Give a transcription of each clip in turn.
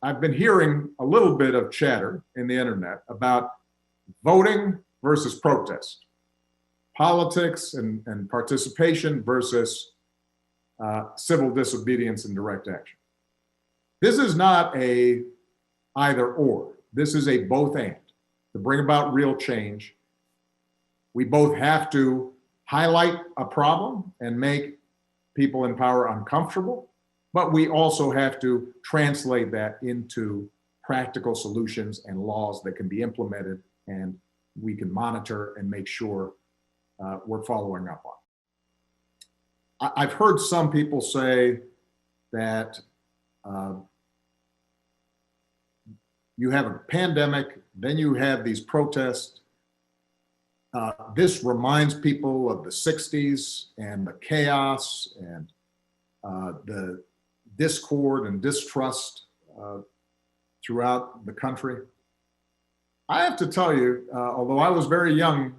I've been hearing a little bit of chatter in the internet about voting versus protest, politics and participation versus civil disobedience and direct action. This is not a either or. This is a both and. To bring about real change, we both have to highlight a problem and make people in power uncomfortable, but we also have to translate that into practical solutions and laws that can be implemented and we can monitor and make sure we're following up on. I've heard some people say that you have a pandemic, then you have these protests. This reminds people of the 60s and the chaos and the discord and distrust throughout the country. I have to tell you, although I was very young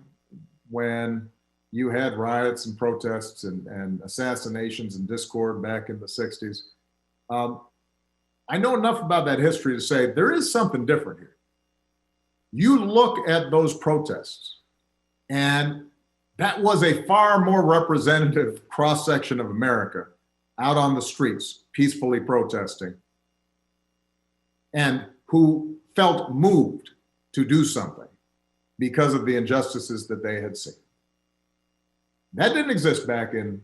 when you had riots and protests and assassinations and discord back in the 60s, I know enough about that history to say there is something different here. You look at those protests, and that was a far more representative cross-section of America out on the streets, peacefully protesting, and who felt moved to do something because of the injustices that they had seen. That didn't exist back in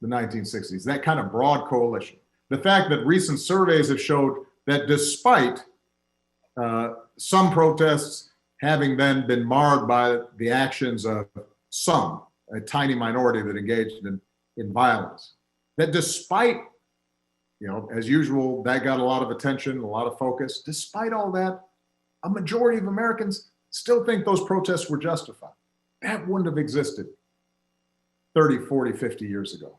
the 1960s, that kind of broad coalition. The fact that recent surveys have showed that despite some protests having then been marred by the actions of some, a tiny minority that engaged in violence, that despite, as usual, that got a lot of attention, a lot of focus, despite all that, a majority of Americans still think those protests were justified. That wouldn't have existed 30, 40, 50 years ago.